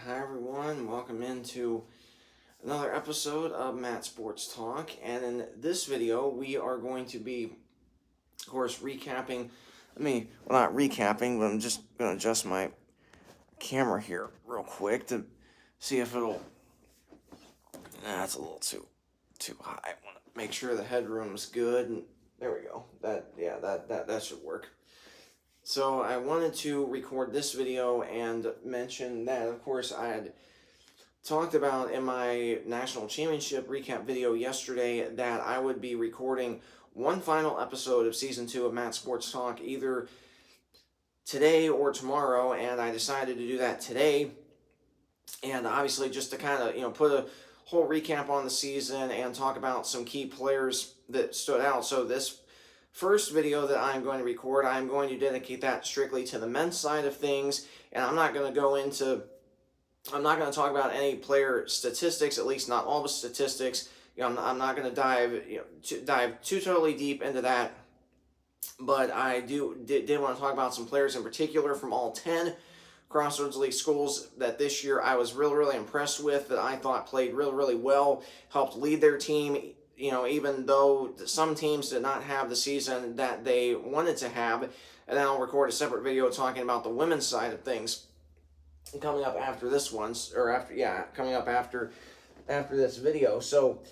Hi everyone, welcome into another episode of Matt Sports Talk, and in this video we are going to be, of course, recapping, not recapping, but I'm just going to adjust my camera here real quick to see if it'll, that's a little too high. I want to make sure the headroom's good, and there we go, that should work. So I wanted to record this video and mention that, of course, I had talked about in my national championship recap video yesterday that I would be recording one final episode of season 2 of Matt Sports Talk either today or tomorrow, and I decided to do that today. And obviously just to kind of, put a whole recap on the season and talk about some key players that stood out. So this first video that I'm going to record, I'm going to dedicate that strictly to the men's side of things, and I'm not going to talk about any player statistics, at least not all the statistics. I'm not going to dive too totally deep into that, but I did want to talk about some players in particular from all 10 Crossroads League schools that this year I was really impressed with, that I thought played really well, helped lead their team, even though some teams did not have the season that they wanted to have. And then I'll record a separate video talking about the women's side of things coming up after this one, coming up after this video. So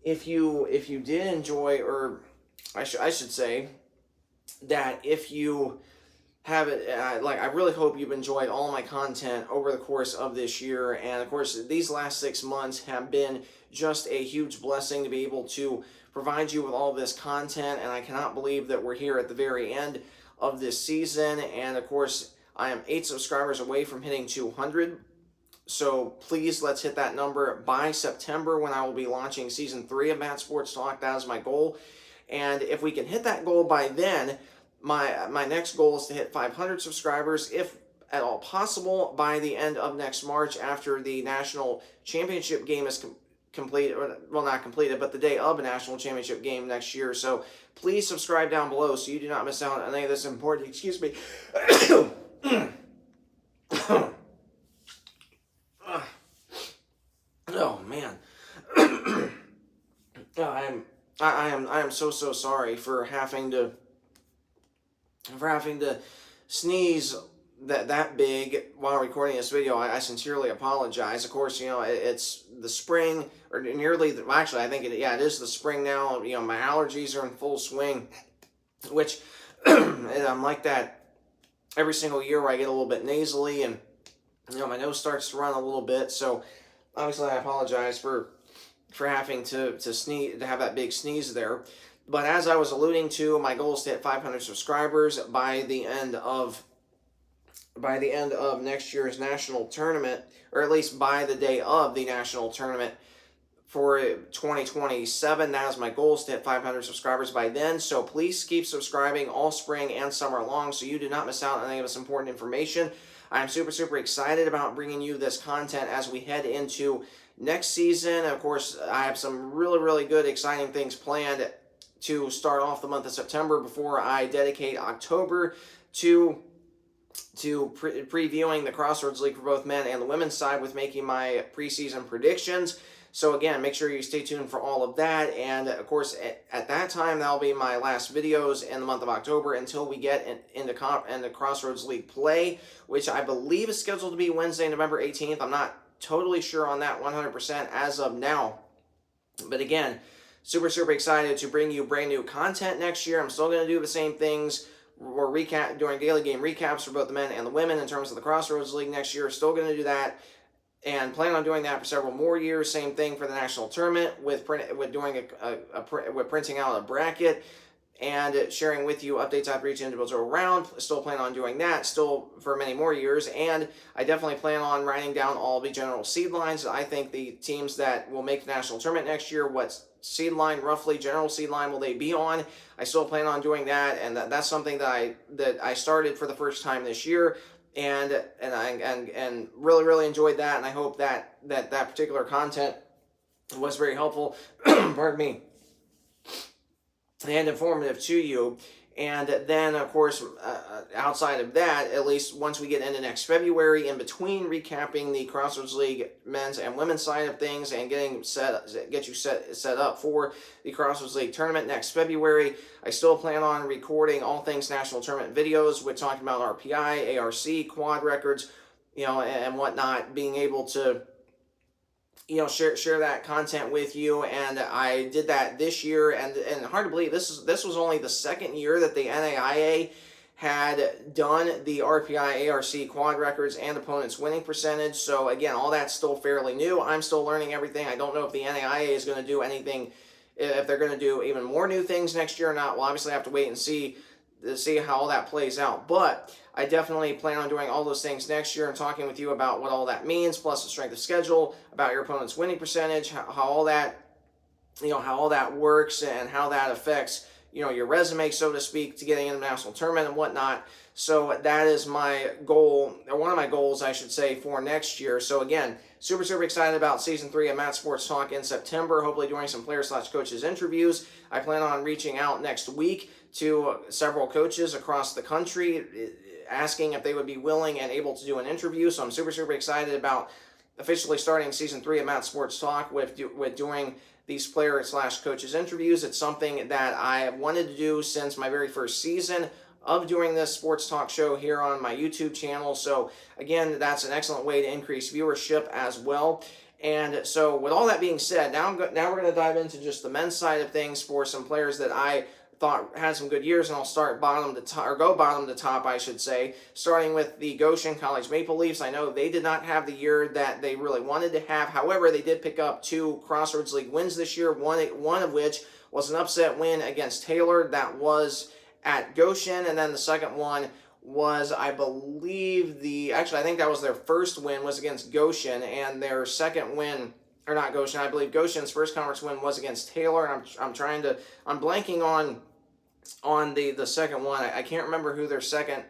if you did enjoy, or I should say that if you have it, I really hope you've enjoyed all my content over the course of this year. And of course, these last 6 months have been just a huge blessing to be able to provide you with all this content. And I cannot believe that we're here at the very end of this season. And of course, I am 8 subscribers away from hitting 200. So please, let's hit that number by September, when I will be launching season 3 of Matt Sports Talk. That is my goal. And if we can hit that goal by then, my next goal is to hit 500 subscribers, if at all possible, by the end of next March, after the national championship game is completed, or, well, not completed, but the day of a national championship game next year. So please subscribe down below so you do not miss out on any of this important, excuse me. Oh man. I am so sorry for having to sneeze that big while recording this video. I sincerely apologize. Of course, it's the spring, or nearly actually I think it is the spring now. My allergies are in full swing, which I'm like that every single year, where I get a little bit nasally and my nose starts to run a little bit. So obviously I apologize for having to sneeze, to have that big sneeze there. But as I was alluding to, my goal is to hit 500 subscribers by the end of next year's national tournament, or at least by the day of the national tournament for 2027. That is my goal, is to hit 500 subscribers by then. So please keep subscribing all spring and summer long so you do not miss out on any of this important information. I'm super excited about bringing you this content as we head into next season. Of course, I have some really good, exciting things planned to start off the month of September before I dedicate October to previewing the Crossroads League for both men and the women's side, with making my preseason predictions. So again, make sure you stay tuned for all of that. And of course, at that time, that'll be my last videos in the month of October until we get into Crossroads League play, which I believe is scheduled to be Wednesday, November 18th. I'm not totally sure on that 100% as of now. But again, super excited to bring you brand new content next year. I'm still going to do the same things. We're doing daily game recaps for both the men and the women in terms of the Crossroads League next year. Still going to do that, and plan on doing that for several more years. Same thing for the national tournament, with printing out a bracket and sharing with you updates after each individual round. Still plan on doing that still for many more years. And I definitely plan on writing down all the general seed lines. I think the teams that will make the national tournament next year, what seed line, roughly general seed line, will they be on? I still plan on doing that, and that's something that I started for the first time this year, and really enjoyed that. And I hope that particular content was very helpful. Pardon me. And informative to you. And then, of course, outside of that, at least once we get into next February, in between recapping the Crossroads League men's and women's side of things and get you set up for the Crossroads League tournament next February, I still plan on recording all things national tournament videos. We're talking about RPI, ARC, quad records, and whatnot, being able to share that content with you. And I did that this year, and hard to believe this was only the second year that the NAIA had done the RPI, ARC quad records and opponents winning percentage. So again, all that's still fairly new. I'm still learning everything. I don't know if the NAIA is going to do anything, if they're going to do even more new things next year or not. We'll obviously have to wait and see how all that plays out. But I definitely plan on doing all those things next year and talking with you about what all that means, plus the strength of schedule, about your opponent's winning percentage, how all that, how all that works and how that affects, your resume, so to speak, to getting into the national tournament and whatnot. So that is my goal, or one of my goals, I should say, for next year. So again, super, super excited about Season 3 of Matt Sports Talk in September, hopefully doing some player/coaches interviews. I plan on reaching out next week to several coaches across the country, asking if they would be willing and able to do an interview. So I'm super, super excited about officially starting Season 3 of Matt Sports Talk with doing these player/coaches interviews. It's something that I have wanted to do since my very first season of doing this sports talk show here on my YouTube channel. So again, that's an excellent way to increase viewership as well. And so with all that being said, now we're going to dive into just the men's side of things for some players that I thought had some good years, and I'll start bottom to top, or go bottom to top, I should say, starting with the Goshen College Maple Leafs. I know they did not have the year that they really wanted to have. However, they did pick up 2 Crossroads League wins this year, one of which was an upset win against Taylor. That was at Goshen, and then the second one was, I believe, I think that was their first win was against Goshen, and their second win, or not Goshen, I believe Goshen's first conference win was against Taylor, and I'm blanking on the second one. I can't remember who their second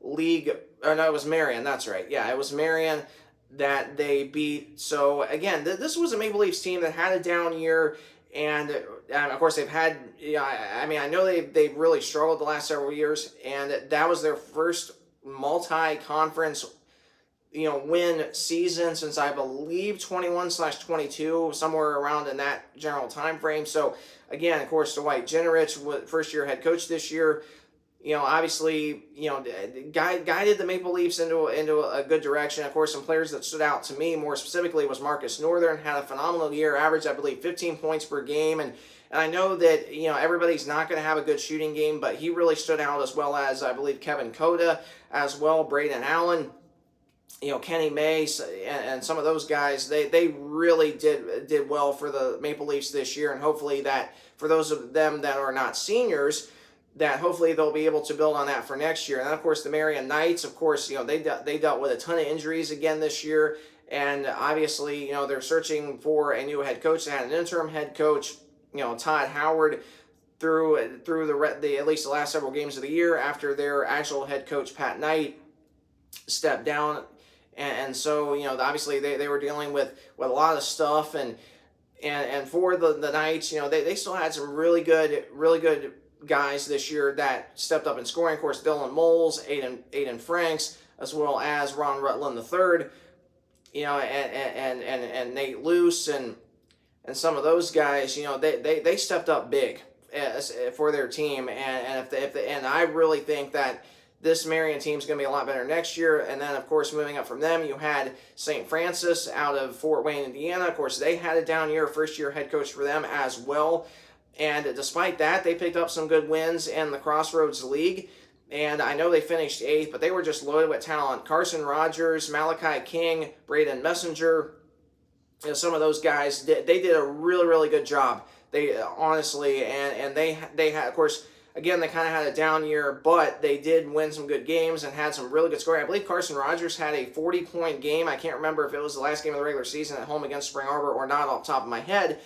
league, or no, it was Marion, that's right. Yeah, it was Marion that they beat. So again, this was a Maple Leafs team that had a down year, and of course they've had, I know they've really struggled the last several years, and that was their first multi-conference win season since, I believe, 21/22, somewhere around in that general time frame. So again, of course, Dwight Jenrich, first year head coach this year, obviously, guided the Maple Leafs into a good direction. Of course, some players that stood out to me more specifically was Marcus Northern, had a phenomenal year, averaged, I believe, 15 points per game, and I know that, everybody's not going to have a good shooting game, but he really stood out, as well as, I believe, Kevin Coda as well, Braden Allen, Kenny Mace, and some of those guys, they really did well for the Maple Leafs this year, and hopefully that for those of them that are not seniors, that hopefully they'll be able to build on that for next year. And then, of course, the Marion Knights, of course, they dealt with a ton of injuries again this year, and obviously, they're searching for a new head coach. They had an interim head coach, Todd Howard, through at least the last several games of the year after their actual head coach Pat Knight stepped down. And so, obviously they were dealing with a lot of stuff, and for the Knights, they still had some really good guys this year that stepped up in scoring. Of course, Dylan Moles, Aiden Franks, as well as Ron Rutland III, and Nate Luce, and some of those guys, they stepped up big for their team, and I really think that this Marion team is going to be a lot better next year. And then, of course, moving up from them, you had St. Francis out of Fort Wayne, Indiana. Of course, they had a down year, first-year head coach for them as well. And despite that, they picked up some good wins in the Crossroads League. And I know they finished 8th, but they were just loaded with talent. Carson Rogers, Malachi King, Braden Messenger, some of those guys, they did a really, really good job. They honestly, and they had, of course, again, they kind of had a down year, but they did win some good games and had some really good scoring. I believe Carson Rogers had a 40-point game. I can't remember if it was the last game of the regular season at home against Spring Arbor or not off the top of my head.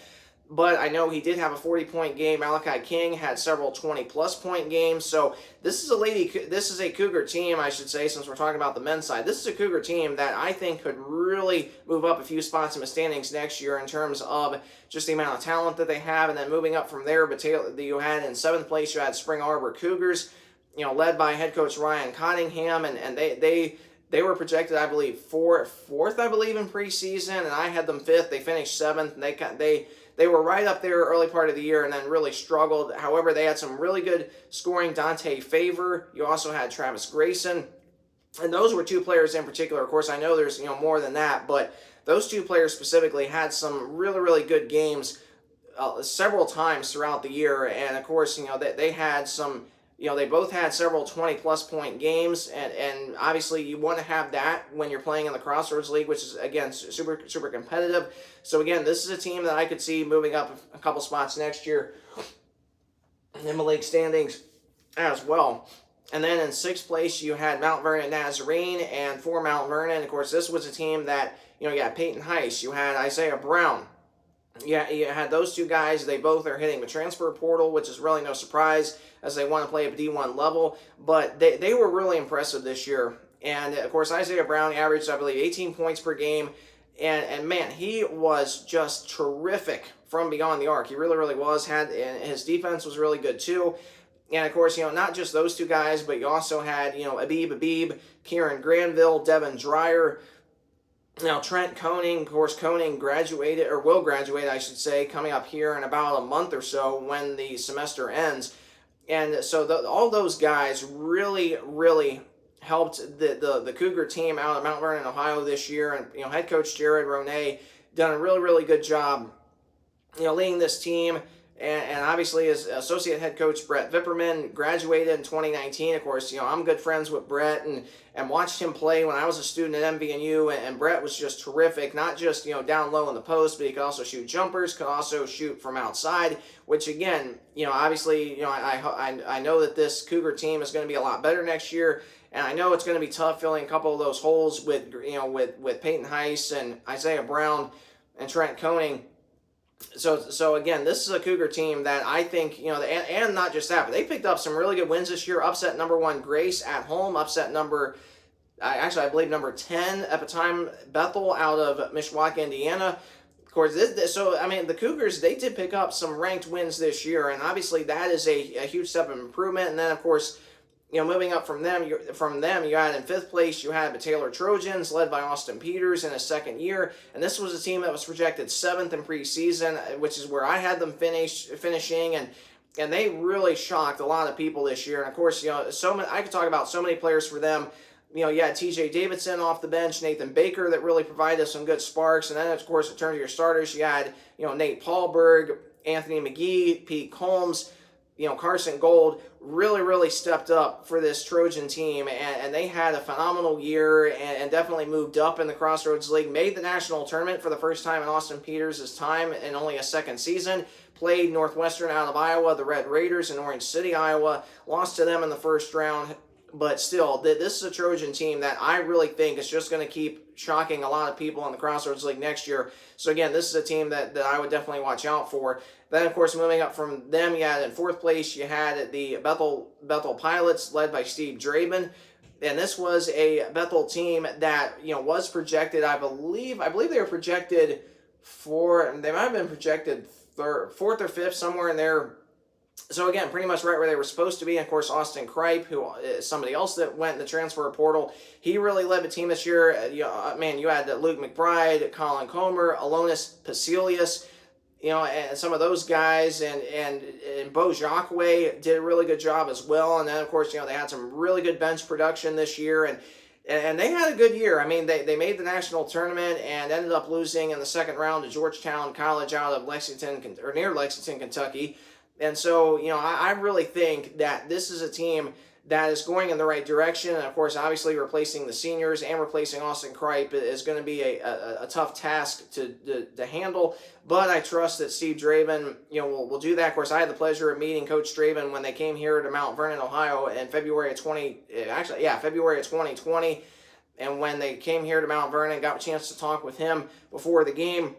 but I know he did have a 40-point game. Malachi King had several 20-plus point games. So this is a Cougar team, I should say, since we're talking about the men's side. This is a Cougar team that I think could really move up a few spots in the standings next year in terms of just the amount of talent that they have. And then moving up from there, but you had in 7th place, you had Spring Arbor Cougars, led by head coach Ryan Cottingham, and they were projected, I believe, fourth, I believe, in preseason, and I had them 5th. They finished 7th, and they were right up there early part of the year and then really struggled. However, they had some really good scoring. Dante Favor. You also had Travis Grayson. And those were 2 players in particular. Of course, I know there's more than that, but those 2 players specifically had some really, really good games several times throughout the year. And, of course, they had some... they both had several 20-plus point games, and obviously you want to have that when you're playing in the Crossroads League, which is, again, super, super competitive. So, again, this is a team that I could see moving up a couple spots next year in the league standings as well. And then in 6th place, you had Mount Vernon Nazarene, and for Mount Vernon, of course, this was a team that, you had Peyton Heiss, you had Isaiah Brown. Yeah, you had those 2 guys. They both are hitting the transfer portal, which is really no surprise as they want to play at D1 level. But they were really impressive this year. And, of course, Isaiah Brown averaged, I believe, 18 points per game. And man, he was just terrific from beyond the arc. He really, really was. And his defense was really good, too. And, of course, not just those 2 guys, but you also had, Abib, Kieran Granville, Devin Dreyer, Trent Koning. Of course, Koning graduated, or will graduate, I should say, coming up here in about a month or so when the semester ends. And so all those guys really, really helped the Cougar team out of Mount Vernon, Ohio this year. And, head coach Jared Ronay done a really, really good job, leading this team. And obviously, as associate head coach Brett Vipperman graduated in 2019. Of course, I'm good friends with Brett and watched him play when I was a student at MVNU. And Brett was just terrific, not just, down low in the post, but he could also shoot jumpers, could also shoot from outside, which again, obviously, I know that this Cougar team is going to be a lot better next year. And I know it's going to be tough filling a couple of those holes with Peyton Heiss and Isaiah Brown and Trent Koning. So again, this is a Cougar team that I think, and not just that, but they picked up some really good wins this year. Upset number 1 Grace at home. Upset I believe number 10 at the time, Bethel out of Mishawaka, Indiana. Of course, the Cougars, they did pick up some ranked wins this year, and obviously that is a huge step of improvement. And then, of course, moving up from them, you had in 5th place, you had the Taylor Trojans, led by Austin Peters in his 2nd year. And this was a team that was projected 7th in preseason, which is where I had them finishing. And they really shocked a lot of people this year. And, of course, I could talk about so many players for them. You had T.J. Davidson off the bench, Nathan Baker that really provided some good sparks. And then, of course, in terms of your starters, you had, Nate Paulberg, Anthony McGee, Pete Combs, Carson Gold really, really stepped up for this Trojan team, and they had a phenomenal year and definitely moved up in the Crossroads League, made the national tournament for the first time in Austin Peters' time in only a 2nd season, played Northwestern out of Iowa, the Red Raiders in Orange City, Iowa, lost to them in the first round. But still, this is a Trojan team that I really think is just going to keep shocking a lot of people in the Crossroads League next year. So again, this is a team that I would definitely watch out for. Then, of course, moving up from them, you had in 4th place, you had the Bethel Pilots, led by Steve Draben. And this was a Bethel team that, was projected, I believe they were projected they might have been projected 4th or 5th, somewhere in there. So again, pretty much right where they were supposed to be. And of course, Austin Kripe, who is somebody else that went in the transfer portal, he really led the team this year. You had Luke McBride, Colin Comer, Alonis Pasilius, and some of those guys, and Bo Jacque did a really good job as well. And then, of course, they had some really good bench production this year, and they had a good year. I mean, they made the national tournament and ended up losing in the 2nd round to Georgetown College out of near Lexington, Kentucky. And so, I really think that this is a team that is going in the right direction. And, of course, obviously replacing the seniors and replacing Austin Kripe is going to be a tough task to handle. But I trust that Steve Draben, will do that. Of course, I had the pleasure of meeting Coach Draben when they came here to Mount Vernon, Ohio in February of 2020. And when they came here to Mount Vernon, got a chance to talk with him before the game.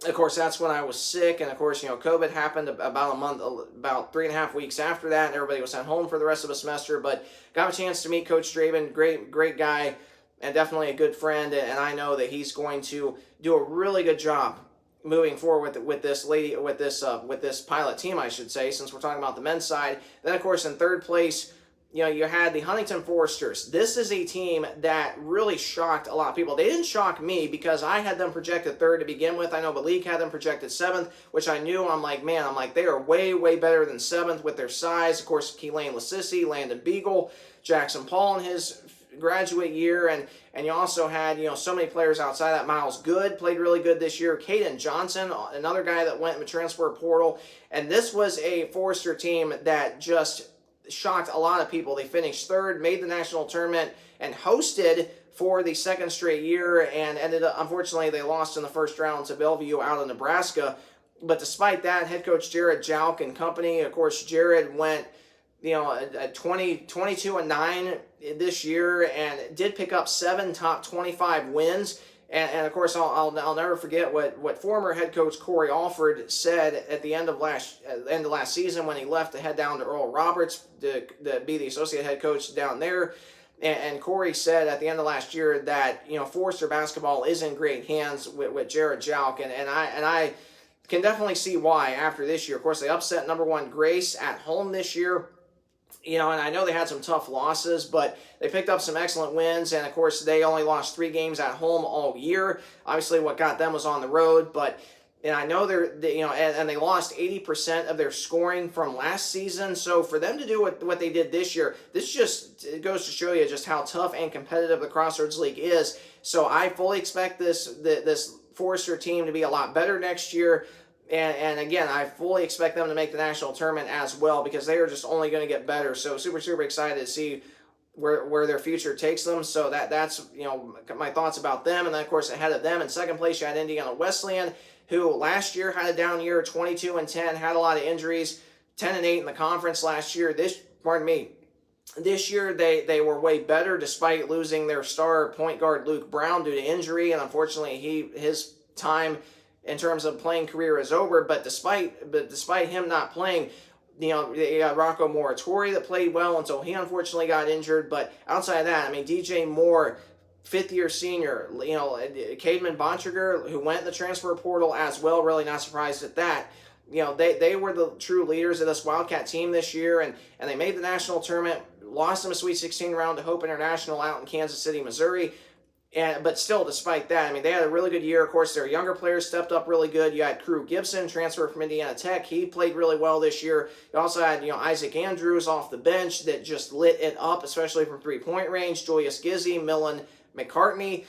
Of course, that's when I was sick, and of course, COVID happened about 3.5 weeks after that, and everybody was sent home for the rest of the semester. But got a chance to meet Coach Draven, great guy, and definitely a good friend. And I know that he's going to do a really good job moving forward with this pilot team, I should say, since we're talking about the men's side. Then, of course, in third place, you had the Huntington Foresters. This is a team that really shocked a lot of people. They didn't shock me because I had them projected third to begin with. I know the league had them projected seventh, which I knew. I'm like, they are way better than seventh with their size. Of course, Keelan Lassisi, Landon Beagle, Jackson Paul in his graduate year, and you also had so many players outside that. Miles Good played really good this year. Caden Johnson, another guy that went in the transfer portal, and this was a Forester team that just shocked a lot of people. They finished third, made the national tournament, and hosted for the second straight year, and ended up, unfortunately, they lost in the first round to Bellevue out of Nebraska. But despite that, head coach Jared Jalk and company, of course, Jared went 22-9 this year, and did pick up 7 top 25 wins. And of course, I'll never forget what former head coach Corey Alford said at the end of last season when he left to head down to Earl Roberts to be the associate head coach down there. And Corey said at the end of last year that Forester basketball is in great hands with Jared Jalk, and I can definitely see why after this year. Of course, they upset number 1 Grace at home this year. And I know they had some tough losses, but they picked up some excellent wins. And, of course, they only lost 3 games at home all year. Obviously, what got them was on the road. And I know and they lost 80% of their scoring from last season. So for them to do what they did this year, this just goes to show you just how tough and competitive the Crossroads League is. So I fully expect this Forester team to be a lot better next year. And again, I fully expect them to make the national tournament as well, because they are just only going to get better. So super excited to see where their future takes them. So that's my thoughts about them. And then, of course, ahead of them in second place, you had Indiana Wesleyan, who last year had a down year, 22-10, had a lot of injuries, 10-8 in the conference last year. This year they were way better despite losing their star point guard Luke Brown due to injury, and unfortunately his time in terms of playing career is over. But despite him not playing, they got Rocco Moratori that played well until he unfortunately got injured. But outside of that, DJ Moore, fifth-year senior, Cademan Bontrager, who went in the transfer portal as well, really not surprised at that. They were the true leaders of this Wildcat team this year, and they made the national tournament, lost in a Sweet 16 round to Hope International out in Kansas City, Missouri. But still, despite that, they had a really good year. Of course, their younger players stepped up really good. You had Crew Gibson, transfer from Indiana Tech. He played really well this year. You also had, Isaac Andrews off the bench that just lit it up, especially from three-point range. Julius Gizzi, Millen McCartney,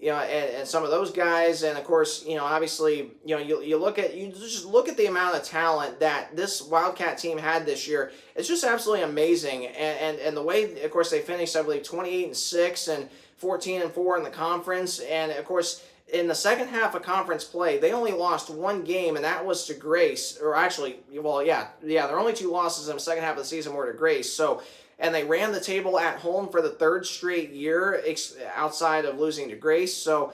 and some of those guys. And of course, obviously, you just look at the amount of talent that this Wildcat team had this year. It's just absolutely amazing. And the way, of course, they finished, I believe, 28-6 and 14-4 in the conference. And of course, in the second half of conference play, they only lost 1 game, and that was to Grace. Or actually, their only 2 losses in the second half of the season were to Grace. So, and they ran the table at home for the 3rd straight year, outside of losing to Grace. So,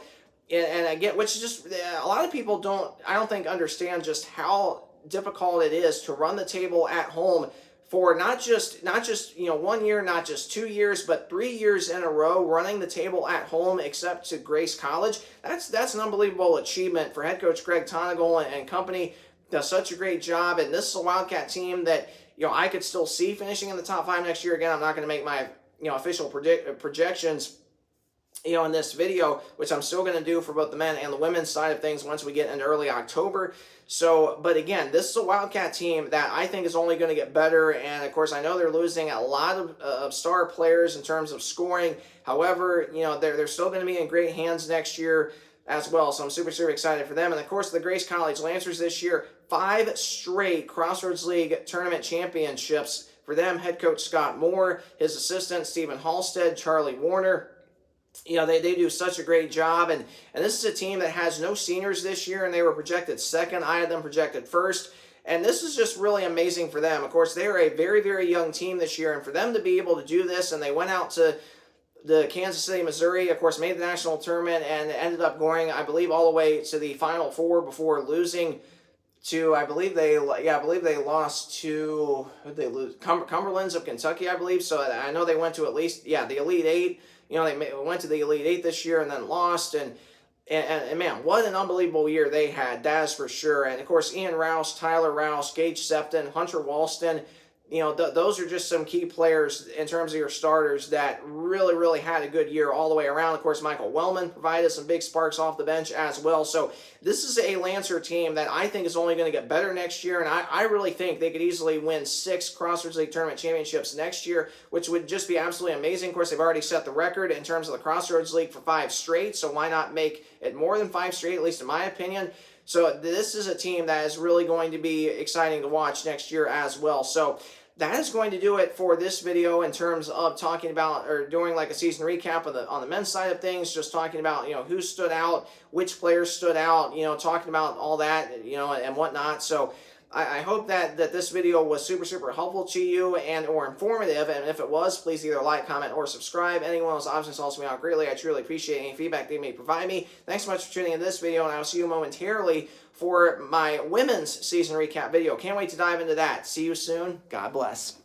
and again, which is just, a lot of people I don't think understand just how difficult it is to run the table at home for not just 1 year, not just 2 years, but 3 years in a row running the table at home, except to Grace College. That's an unbelievable achievement for head coach Greg Tonagel and company. Does such a great job, and this is a Wildcat team that I could still see finishing in the top 5 next year. Again, I'm not going to make my official projections in this video, which I'm still going to do for both the men and the women's side of things once we get into early October. So, but again, this is a Wildcat team that I think is only going to get better. And of course, I know they're losing a lot of star players in terms of scoring. However, they're still going to be in great hands next year as well. So I'm super excited for them. And of course, the Grace College Lancers this year, 5 straight Crossroads League tournament championships for them. Head coach Scott Moore, his assistant Stephen Halstead, Charlie Warner. They do such a great job, and this is a team that has no seniors this year, and they were projected 2nd. I had them projected 1st, and this is just really amazing for them. Of course, they are a very young team this year, and for them to be able to do this, and they went out to the Kansas City, Missouri, of course, made the national tournament and ended up going, I believe, all the way to the Final Four before losing to, I believe they lost to, who did they lose? Cumberlands of Kentucky, I believe. So I know they went to at least, the Elite Eight. You know, they went to the Elite Eight this year and then lost. And man, what an unbelievable year they had, that is for sure. And of course, Ian Rouse, Tyler Rouse, Gage Septon, Hunter Walston, you know, those are just some key players in terms of your starters that really had a good year all the way around. Of course, Michael Wellman provided some big sparks off the bench as well. So this is a Lancer team that I think is only going to get better next year, and I really think they could easily win 6 Crossroads League Tournament championships next year, which would just be absolutely amazing. Of course, they've already set the record in terms of the Crossroads League for 5 straight, so why not make it more than 5 straight, at least in my opinion. So this is a team that is really going to be exciting to watch next year as well. So that is going to do it for this video in terms of talking about or doing like a season recap on the men's side of things, just talking about, you know, who stood out, which players stood out, you know, talking about all that, you know, and whatnot. So I hope that this video was super helpful to you and or informative, and if it was, please either like, comment, or subscribe. Any one of those options helps me out greatly. I truly appreciate any feedback they may provide me. Thanks so much for tuning in to this video, and I will see you momentarily for my women's season recap video. Can't wait to dive into that. See you soon. God bless.